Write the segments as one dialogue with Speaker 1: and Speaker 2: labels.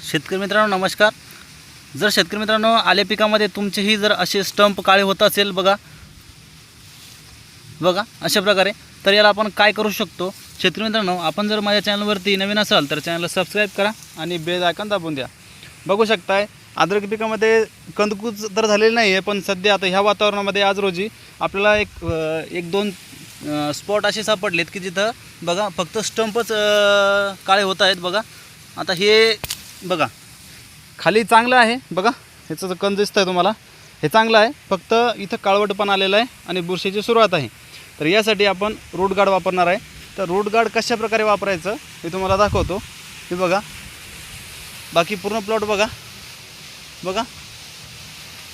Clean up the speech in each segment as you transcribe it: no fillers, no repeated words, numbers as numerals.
Speaker 1: शेतकरी मित्रांनो नमस्कार। जर शेतकरी मित्रांनो आल्या पिकामध्ये तुमचेही जर असे स्टंप काळे होत असेल बघा अशा प्रकारे, तर याला आपण काय करू शकतो। शेतकरी मित्रांनो आपण जर माझ्या चॅनलवरती नवीन असाल तर चॅनलला सबस्क्राइब करा आणि बेल आयकॉन दाबून द्या। बघू शकताय अद्रक पिकामध्ये कंदकूज तर झालेली नाही आहे, पण सध्या आता ह्या वातावरणामध्ये आज रोजी आपल्याला एक दोन स्पॉट असे सापडलेत की जिथं बघा फक्त स्टंपच काळे होत आहेत। बघा आता हे बघा खाली चांगलं आहे, बघा ह्याचं जो कंद दिसतंय तुम्हाला हे चांगलं आहे, फक्त इथं काळवट पण आलेलं आहे आणि बुरशीची सुरुवात आहे। तर यासाठी आपण रूट गार्ड वापरणार आहे। तर रूट गार्ड कशा प्रकारे वापरायचं हे तुम्हाला दाखवतो। हे बघा बाकी पूर्ण प्लॉट बघा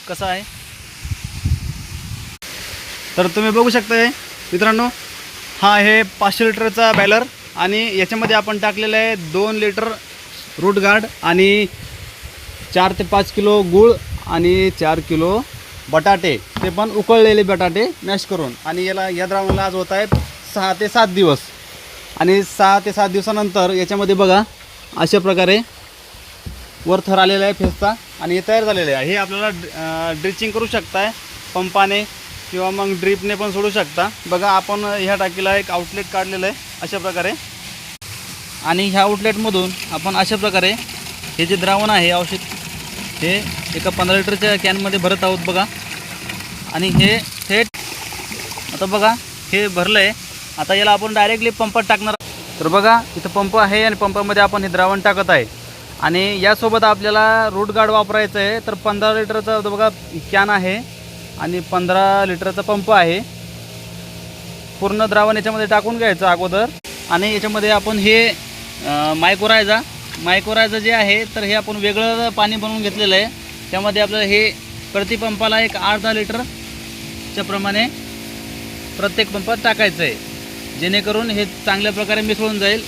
Speaker 1: कसा आहे। तर तुम्ही बघू शकता मित्रांनो, हा आहे 500 लिटरचा बॅलर आणि याच्यामध्ये आपण टाकलेलं आहे 2 लिटर रूट गार्ड आणि 4 ते 5 किलो गूळ आणि 4 किलो बटाटे, ते पण उकळलेले बटाटे मॅश करून। आणि या द्रावणाला आज होत आहेत 6 ते 7 दिवस आणि 6 ते 7 दिवसानंतर याच्यामध्ये बघा अशा प्रकारे वर थर आलेला आहे फेसचा आणि हे तयार झालेलं आहे। हे आपल्याला ड्रिचिंग करू शकताय पंपाने किंवा मग ड्रिपने पण सोडू शकता। बघा आपण ह्या टाकीला एक आउटलेट काढलेलं आहे अशा प्रकारे आणि ह्या आउटलेटमधून आपण अशा प्रकारे हे जे द्रावण आहे औषध हे एका 15 लिटरच्या कॅनमध्ये भरत आहोत बघा। आणि हे थेट आता बघा हे भरलं आहे, आता याला आपण डायरेक्टली पंपात टाकणार। तर बघा इथं पंप आहे आणि पंपामध्ये आपण हे द्रावण टाकत आहे आणि यासोबत आपल्याला रूट गार्ड वापरायचं आहे। तर 15 लिटरचा बघा कॅन आहे आणि 15 लिटरचा पंप आहे। पूर्ण द्रावण याच्यामध्ये टाकून घ्यायचं अगोदर आणि याच्यामध्ये आपण हे मायक्रोरायझा जे आहे तर हे आपण वेगळं पाणी बनवून घेतलेलं आहे। त्यामध्ये आपल्याला हे प्रति पंपाला एक 8-10 लिटरच्या प्रमाणे प्रत्येक पंपात टाकायचं आहे, जेणेकरून हे चांगल्या प्रकारे मिसळून जाईल।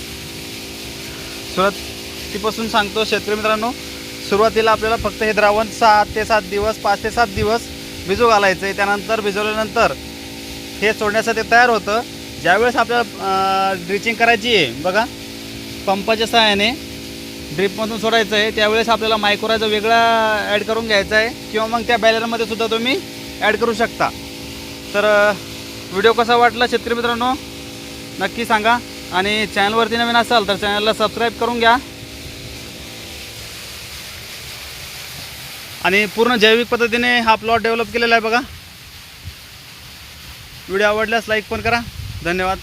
Speaker 1: सुरुवातीपासून सांगतो शेतकरी मित्रांनो, सुरुवातीला आपल्याला फक्त हे द्रावण 6 ते 7 दिवस 5 ते 7 दिवस भिजू घालायचं आहे। त्यानंतर भिजवल्यानंतर हे सोडण्यासाठी तयार होतं। ज्यावेळेस आपल्याला ड्रिचिंग करायची आहे बघा पंपाच्या सहाय्याने ड्रिपमधून सोडायचं आहे, त्यावेळेस आपल्याला मायक्रोरायझा वेगळा ॲड करून घ्यायचा आहे किंवा मग त्या बॅलरमध्ये सुद्धा तुम्ही ॲड करू शकता। तर व्हिडिओ कसा वाटला शेतकरी मित्रांनो नक्की सांगा आणि चॅनलवरती नवीन असाल तर चॅनलला सबस्क्राईब करून घ्या आणि पूर्ण जैविक पद्धतीने हा प्लॉट डेव्हलप केलेला आहे बघा। व्हिडिओ आवडल्यास लाईक पण करा। धन्यवाद।